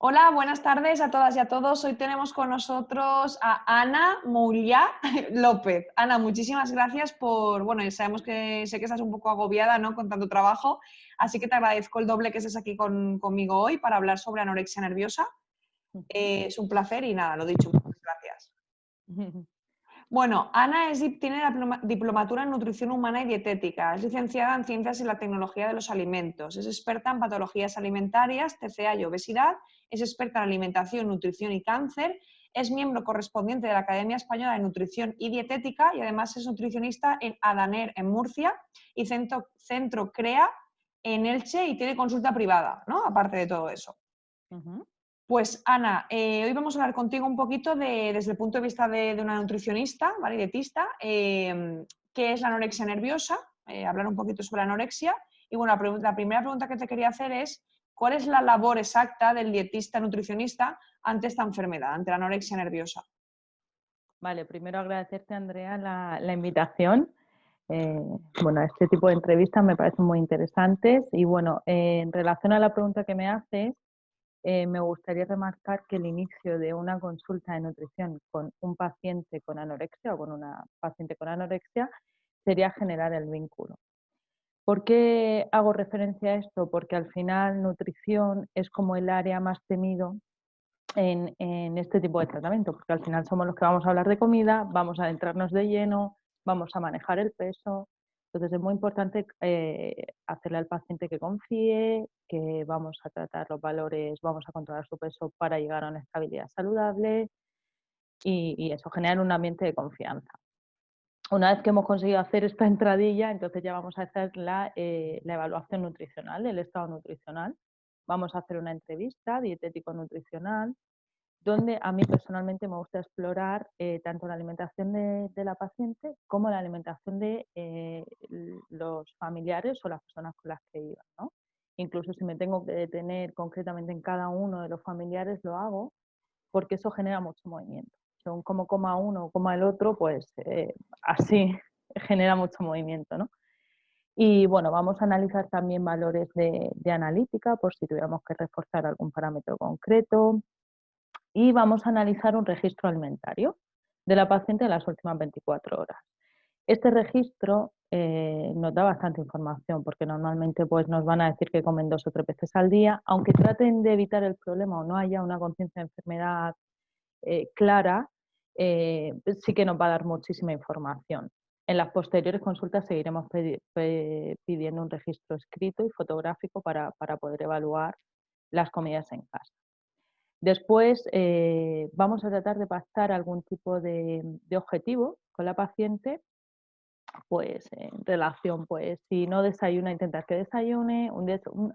Hola, buenas tardes a todas y a todos. Hoy tenemos con nosotros a Ana Mouliá López. Ana, muchísimas gracias por, bueno, sabemos que sé que estás un poco agobiada, ¿no?, con tanto trabajo, así que te agradezco el doble que estés aquí conmigo hoy para hablar sobre anorexia nerviosa. Ujú. Es un placer y nada, lo dicho, muchas gracias. Bueno, Ana tiene la diplomatura en nutrición humana y dietética, es licenciada en ciencias y la tecnología de los alimentos, es experta en patologías alimentarias, TCA y obesidad, es experta en alimentación, nutrición y cáncer, es miembro correspondiente de la Academia Española de Nutrición y Dietética y además es nutricionista en Adaner en Murcia y Centro CREA en Elche y tiene consulta privada, ¿no? Aparte de todo eso. Ujú. Pues Ana, hoy vamos a hablar contigo un poquito desde el punto de vista de una nutricionista, ¿vale? Dietista, qué es la anorexia nerviosa, hablar un poquito sobre la anorexia. Y bueno, la primera pregunta que te quería hacer es, ¿cuál es la labor exacta del dietista nutricionista ante esta enfermedad, ante la anorexia nerviosa? Vale, primero agradecerte, Andrea, la invitación. Eh, bueno, este tipo de entrevistas me parecen muy interesantes y bueno, en relación a la pregunta que me haces, me gustaría remarcar que el inicio de una consulta de nutrición con un paciente con anorexia o con una paciente con anorexia sería generar el vínculo. ¿Por qué hago referencia a esto? Porque al final nutrición es como el área más temido en este tipo de tratamiento, porque al final somos los que vamos a hablar de comida, vamos a adentrarnos de lleno, vamos a manejar el peso. Entonces es muy importante hacerle al paciente que confíe, que vamos a tratar los valores, vamos a controlar su peso para llegar a una estabilidad saludable y eso genera un ambiente de confianza. Una vez que hemos conseguido hacer esta entradilla, entonces ya vamos a hacer la evaluación nutricional, el estado nutricional. Vamos a hacer una entrevista dietético-nutricional donde a mí personalmente me gusta explorar tanto la alimentación de la paciente como la alimentación de los familiares o las personas con las que iba, ¿no? Incluso si me tengo que detener concretamente en cada uno de los familiares, lo hago porque eso genera mucho movimiento. Según cómo coma uno o coma el otro, pues así genera mucho movimiento, ¿no? Y bueno, vamos a analizar también valores de analítica por si tuviéramos que reforzar algún parámetro concreto, y vamos a analizar un registro alimentario de la paciente en las últimas 24 horas. Este registro nos da bastante información porque normalmente pues, nos van a decir que comen 2 o 3 veces al día, aunque traten de evitar el problema o no haya una conciencia de enfermedad clara, sí que nos va a dar muchísima información. En las posteriores consultas seguiremos pidiendo un registro escrito y fotográfico para poder evaluar las comidas en casa. Después vamos a tratar de pactar algún tipo de objetivo con la paciente, pues en relación, pues si no desayuna, intentar que desayune,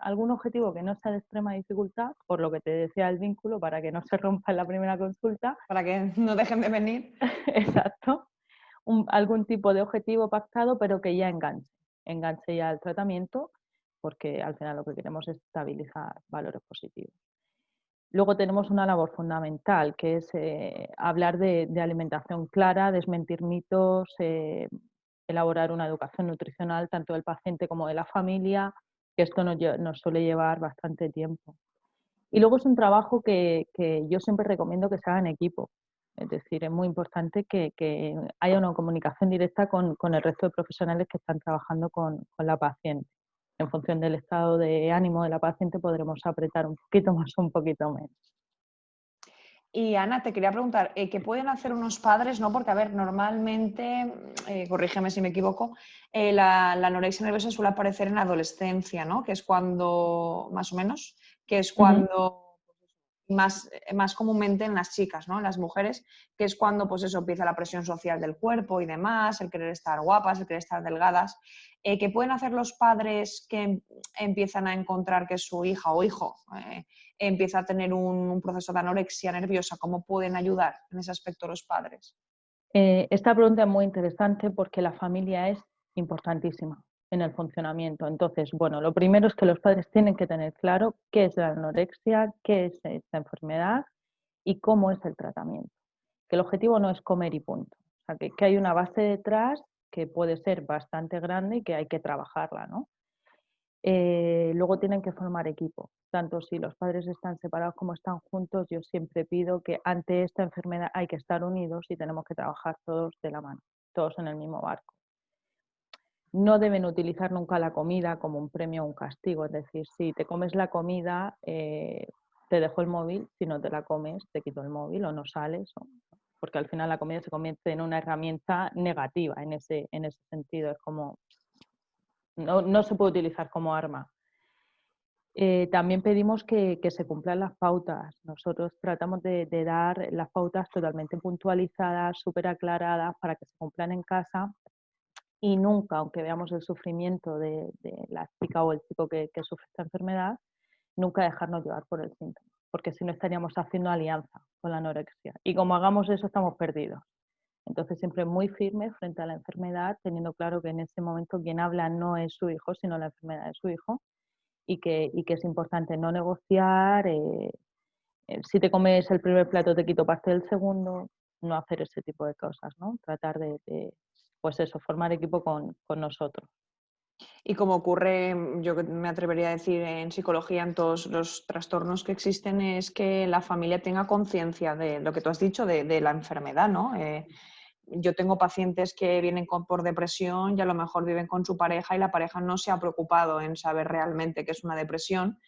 algún objetivo que no sea de extrema dificultad, por lo que te decía el vínculo, para que no se rompa en la primera consulta. Para que no dejen de venir. Exacto. Algún tipo de objetivo pactado, pero que ya enganche ya el tratamiento, porque al final lo que queremos es estabilizar valores positivos. Luego tenemos una labor fundamental, que es hablar de alimentación clara, desmentir mitos, elaborar una educación nutricional tanto del paciente como de la familia, que esto nos suele llevar bastante tiempo. Y luego es un trabajo que yo siempre recomiendo que se haga en equipo. Es decir, es muy importante que haya una comunicación directa con el resto de profesionales que están trabajando con la paciente. En función del estado de ánimo de la paciente podremos apretar un poquito más o un poquito menos. Y Ana, te quería preguntar, ¿qué pueden hacer unos padres? ¿No? Porque, a ver, normalmente, corrígeme si me equivoco, la anorexia nerviosa suele aparecer en la adolescencia, ¿no? Que es cuando, más o menos, que es Ujú. cuando más comúnmente en las chicas, ¿no? En las mujeres, que es cuando, pues eso, empieza la presión social del cuerpo y demás, el querer estar guapas, el querer estar delgadas. ¿Qué pueden hacer los padres que empiezan a encontrar que su hija o hijo empieza a tener un proceso de anorexia nerviosa? ¿Cómo pueden ayudar en ese aspecto los padres? Esta pregunta es muy interesante porque la familia es importantísima en el funcionamiento. Entonces, bueno, lo primero es que los padres tienen que tener claro qué es la anorexia, qué es esta enfermedad y cómo es el tratamiento. Que el objetivo no es comer y punto. O sea, que hay una base detrás que puede ser bastante grande y que hay que trabajarla, ¿no? Luego tienen que formar equipo, tanto si los padres están separados como están juntos. Yo siempre pido que ante esta enfermedad hay que estar unidos y tenemos que trabajar todos de la mano, todos en el mismo barco. No deben utilizar nunca la comida como un premio o un castigo, es decir, si te comes la comida, te dejo el móvil, si no te la comes, te quito el móvil o no sales, porque al final la comida se convierte en una herramienta negativa en ese sentido, es como, no se puede utilizar como arma. También pedimos que se cumplan las pautas. Nosotros tratamos de dar las pautas totalmente puntualizadas, súper aclaradas, para que se cumplan en casa y nunca, aunque veamos el sufrimiento de la chica o el chico que sufre esta enfermedad, nunca dejarnos llevar por el síntoma, porque si no estaríamos haciendo alianza con la anorexia. Y como hagamos eso, estamos perdidos. Entonces, siempre muy firme frente a la enfermedad, teniendo claro que en ese momento quien habla no es su hijo, sino la enfermedad de su hijo, y que es importante no negociar. Si te comes el primer plato, te quito parte del segundo, no hacer ese tipo de cosas, ¿no? Tratar pues eso, formar equipo con nosotros. Y como ocurre, yo me atrevería a decir en psicología, en todos los trastornos que existen, es que la familia tenga conciencia de lo que tú has dicho, de la enfermedad, ¿no? Yo tengo pacientes que vienen por depresión y a lo mejor viven con su pareja y la pareja no se ha preocupado en saber realmente qué es una depresión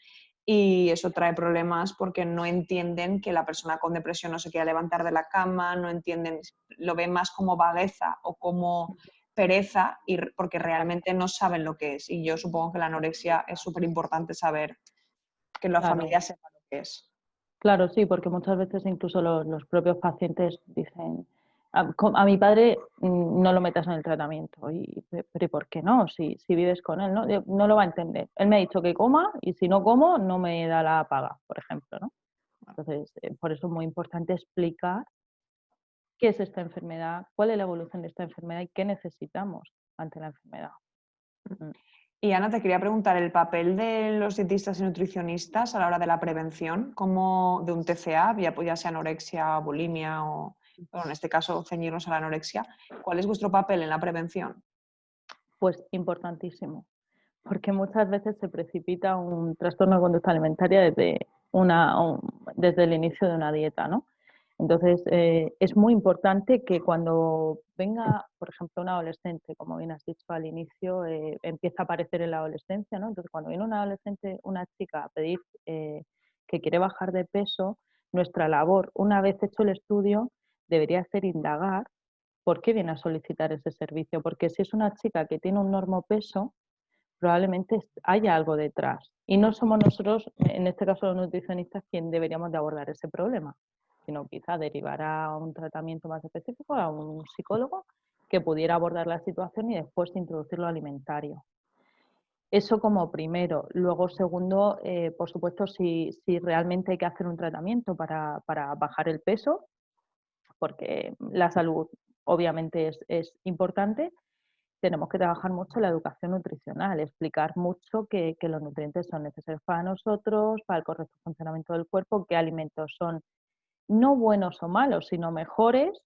y eso trae problemas porque no entienden que la persona con depresión no se quiere levantar de la cama, no entienden, lo ven más como vagueza o como pereza porque realmente no saben lo que es. Y yo supongo que la anorexia es súper importante saber que la Claro, familia sepa lo que es. claro, sí, porque muchas veces incluso los propios pacientes dicen, a mi padre no lo metas en el tratamiento. Pero ¿y por qué no? Si vives con él, ¿no? No lo va a entender. Él me ha dicho que coma y si no como, no me da la paga, por ejemplo, ¿no? Entonces, por eso es muy importante explicar qué es esta enfermedad, cuál es la evolución de esta enfermedad y qué necesitamos ante la enfermedad. Y Ana, te quería preguntar, el papel de los dietistas y nutricionistas a la hora de la prevención, como de un TCA, ya sea anorexia, bulimia o, bueno, en este caso, ceñirnos a la anorexia, ¿cuál es vuestro papel en la prevención? Pues importantísimo, porque muchas veces se precipita un trastorno de conducta alimentaria desde el inicio de una dieta, ¿no? Entonces, es muy importante que cuando venga, por ejemplo, un adolescente, como bien has dicho al inicio, empieza a aparecer en la adolescencia, ¿no? Entonces, cuando viene un adolescente, una chica a pedir que quiere bajar de peso, nuestra labor, una vez hecho el estudio, debería ser indagar por qué viene a solicitar ese servicio, porque si es una chica que tiene un normopeso, probablemente haya algo detrás. Y no somos nosotros, en este caso los nutricionistas, quien deberíamos de abordar ese problema, sino quizá derivar a un tratamiento más específico, a un psicólogo que pudiera abordar la situación y después introducir lo alimentario. Eso como primero. Luego, segundo, por supuesto, si realmente hay que hacer un tratamiento para bajar el peso, porque la salud obviamente es importante, tenemos que trabajar mucho la educación nutricional, explicar mucho que los nutrientes son necesarios para nosotros, para el correcto funcionamiento del cuerpo, qué alimentos son no buenos o malos, sino mejores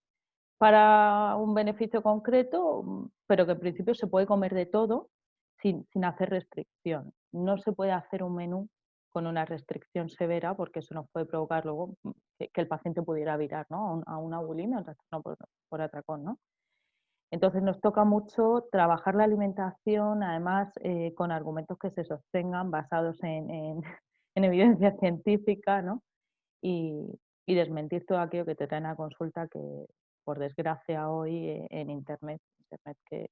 para un beneficio concreto, pero que en principio se puede comer de todo sin hacer restricción. No se puede hacer un menú con una restricción severa porque eso nos puede provocar luego que el paciente pudiera virar, ¿no? a una bulimia, un trastorno por atracón, ¿no? Entonces nos toca mucho trabajar la alimentación, además con argumentos que se sostengan basados en evidencia científica, ¿no? Y desmentir todo aquello que te traen a consulta que, por desgracia, hoy en Internet que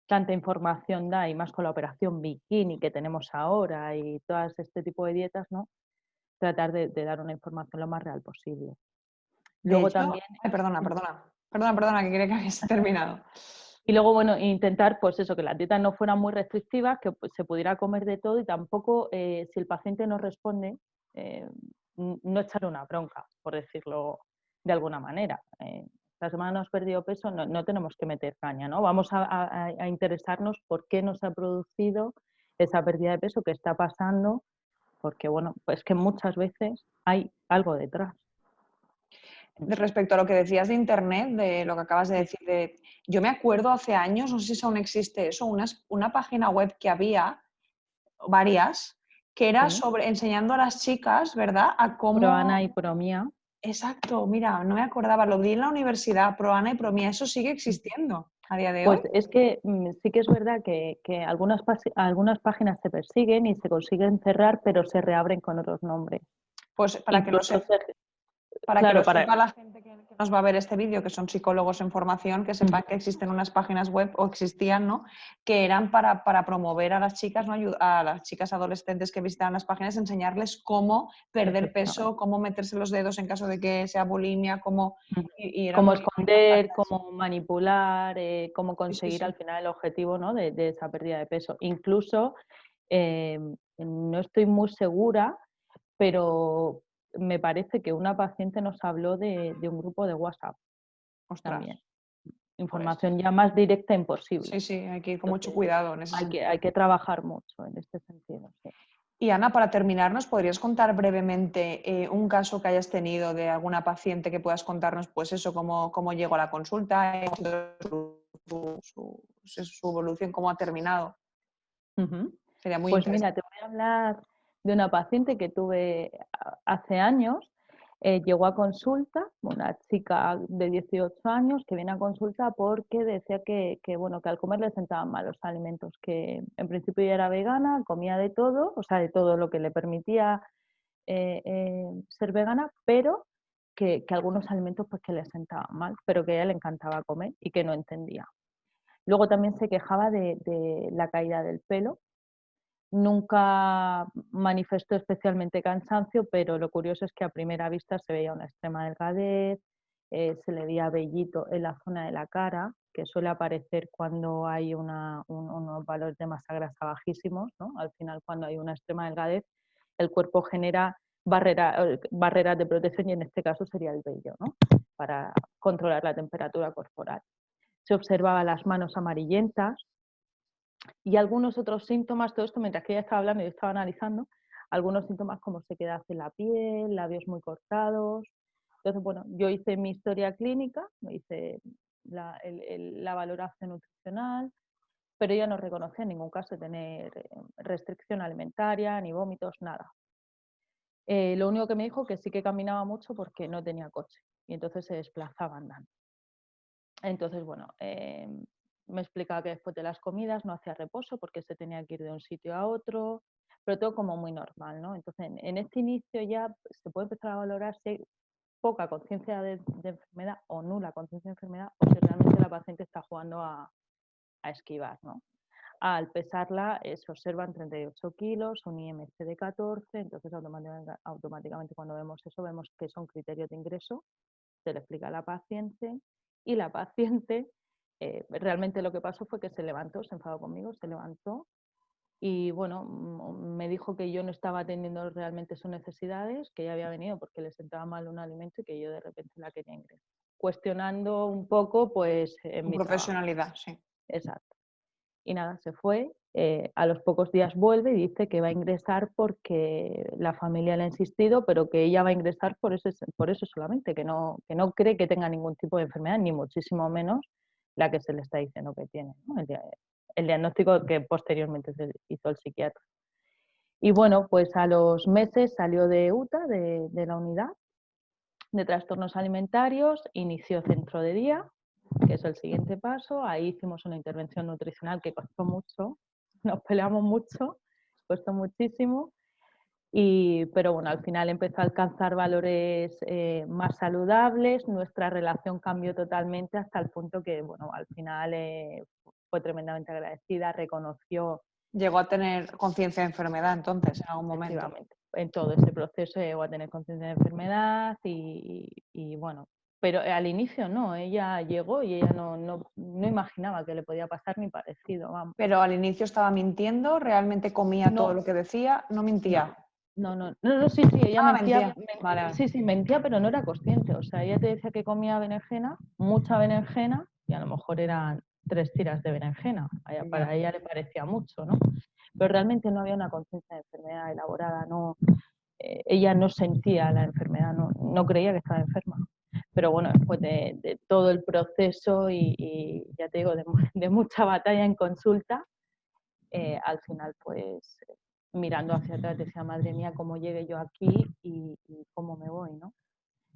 tanta información da, y más con la operación bikini que tenemos ahora y todas este tipo de dietas, ¿no? Tratar de dar una información lo más real posible. De Luego hecho, también... perdona, que quería que habías terminado. Y luego, bueno, intentar, pues eso, que las dietas no fueran muy restrictivas, que pues, se pudiera comer de todo y tampoco, si el paciente no responde, no echarle una bronca, por decirlo de alguna manera. La semana no has perdido peso, no tenemos que meter caña, ¿no? Vamos a interesarnos por qué nos ha producido esa pérdida de peso, qué está pasando, porque, bueno, pues que muchas veces hay algo detrás. Respecto a lo que decías de Internet, de lo que acabas de decir, yo me acuerdo hace años, no sé si aún existe eso, una página web que había varias, que era Sí. sobre enseñando a las chicas, ¿verdad? A cómo... Proana y Promía. Exacto, mira, no me acordaba, lo vi en la universidad, Proana y Promía, eso sigue existiendo a día de Pues hoy. es que sí que es verdad que algunas páginas se persiguen y se consiguen cerrar, pero se reabren con otros nombres. Pues Incluso para que lo claro, para sepa la gente que nos va a ver este vídeo, que son psicólogos en formación, que sepan que existen unas páginas web, o existían, ¿no? Que eran para promover a las chicas, ¿no? A las chicas adolescentes que visitaban las páginas, enseñarles cómo perder peso, efectivamente. cómo meterse los dedos en caso de que sea bulimia, cómo... Y eran Cómo muy, muy esconder, importantes. cómo manipular, cómo Sí, sí, conseguir al sí. final el objetivo, ¿no? de esa pérdida de peso. Incluso, no estoy muy segura, pero me parece que una paciente nos habló de un grupo de WhatsApp Ostras, también. pues Información ya más directa imposible. sí, sí, hay que ir con mucho Entonces, cuidado en ese hay sentido. que trabajar mucho en este sentido. Sí. Y Ana, para terminar, ¿nos podrías contar brevemente un caso que hayas tenido de alguna paciente que puedas contarnos, pues eso, cómo llegó a la consulta, su evolución, cómo ha terminado? Ujú. Sería muy Pues mira, interesante. te voy a hablar de una paciente que tuve hace años. Llegó a consulta, una chica de 18 años que viene a consulta porque decía bueno, que al comer le sentaban mal los alimentos, que en principio ella era vegana, comía de todo, o sea, de todo lo que le permitía ser vegana, pero que algunos alimentos pues que le sentaban mal, pero que a ella le encantaba comer y que no entendía. Luego también se quejaba de la caída del pelo. Nunca manifestó especialmente cansancio, pero lo curioso es que a primera vista se veía una extrema delgadez, se le veía vellito en la zona de la cara, que suele aparecer cuando hay unos valores de masa grasa bajísimos, ¿no? Al final, cuando hay una extrema delgadez, el cuerpo genera barreras de protección y en este caso sería el vello, ¿no? Para controlar la temperatura corporal. Se observaba las manos amarillentas, y algunos otros síntomas, todo esto mientras que ella estaba hablando y yo estaba analizando, algunos síntomas como sequedad en la piel, labios muy cortados. Entonces, bueno, yo hice mi historia clínica, me hice la valoración nutricional, pero ella no reconocía en ningún caso tener restricción alimentaria, ni vómitos, nada. Lo único que me dijo que sí que caminaba mucho porque no tenía coche y entonces se desplazaba andando. Entonces, bueno, me explicaba que después de las comidas no hacía reposo porque se tenía que ir de un sitio a otro, pero todo como muy normal, ¿no? Entonces, en este inicio ya se puede empezar a valorar si hay poca conciencia de enfermedad o nula conciencia de enfermedad o si realmente la paciente está jugando a esquivar, ¿no? Al pesarla se observan 38 kilos, un IMC de 14, entonces automáticamente cuando vemos eso vemos que son criterios de ingreso, se le explica a la paciente y la paciente realmente lo que pasó fue que se levantó, se enfadó conmigo, se levantó y bueno, me dijo que yo no estaba atendiendo realmente sus necesidades, que ella había venido porque le sentaba mal un alimento y que yo de repente la quería ingresar. Cuestionando un poco pues en Con mi trabajo. profesionalidad, sí. Exacto. Y nada, se fue. A los pocos días vuelve y dice que va a ingresar porque la familia le ha insistido, pero que ella va a ingresar por eso solamente, que no cree que tenga ningún tipo de enfermedad, ni muchísimo menos la que se le está diciendo que tiene, ¿no? El diagnóstico que posteriormente se hizo el psiquiatra. Y bueno, pues a los meses salió de UTA, de la unidad de trastornos alimentarios, inició centro de día, que es el siguiente paso. Ahí hicimos una intervención nutricional que costó mucho, nos peleamos mucho, costó muchísimo, pero bueno, al final empezó a alcanzar valores más saludables, nuestra relación cambió totalmente hasta el punto que, bueno, al final fue tremendamente agradecida, reconoció. Llegó a tener conciencia de enfermedad entonces, en algún momento. Efectivamente, en todo ese proceso llegó a tener conciencia de enfermedad y bueno, pero al inicio no, ella llegó y ella no imaginaba que le podía pasar ni parecido, vamos. Pero al inicio estaba mintiendo, realmente comía todo No, lo que decía, no mentía. no, sí, ella Mentía. Vale, vale. sí, mentía, pero no era consciente, o sea, ella te decía que comía berenjena, mucha berenjena, y a lo mejor eran 3 tiras de berenjena, para Ya. ella le parecía mucho, ¿no? Pero realmente no había una conciencia de enfermedad elaborada, ella no sentía la enfermedad, no creía que estaba enferma. Pero bueno, después de todo el proceso y ya te digo, de mucha batalla en consulta, al final pues mirando hacia atrás decía, madre mía, cómo llegué yo aquí y cómo me voy, ¿no?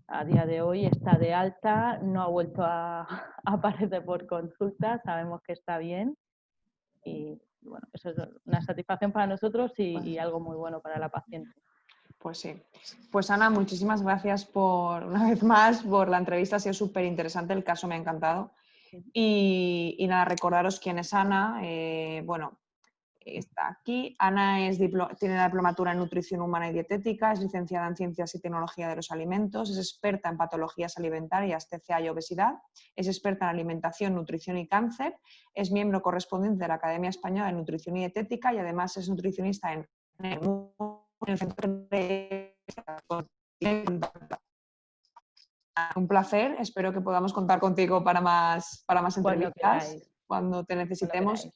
A día de hoy está de alta, no ha vuelto a aparecer por consulta, sabemos que está bien y bueno, eso es una satisfacción para nosotros y algo muy bueno para la paciente. Pues sí. Pues Ana, muchísimas gracias una vez más por la entrevista, ha sido súper interesante, el caso me ha encantado. Y nada, recordaros quién es Ana. Bueno, está aquí. Ana tiene la diplomatura en Nutrición Humana y Dietética, es licenciada en Ciencias y Tecnología de los Alimentos, es experta en patologías alimentarias, TCA y obesidad, es experta en alimentación, nutrición y cáncer, es miembro correspondiente de la Academia Española de Nutrición y Dietética y además es nutricionista en el Centro de... Un placer, espero que podamos contar contigo para más entrevistas cuando te necesitemos.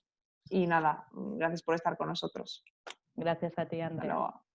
Y nada, gracias por estar con nosotros. Gracias a ti, Andrea. Hasta luego.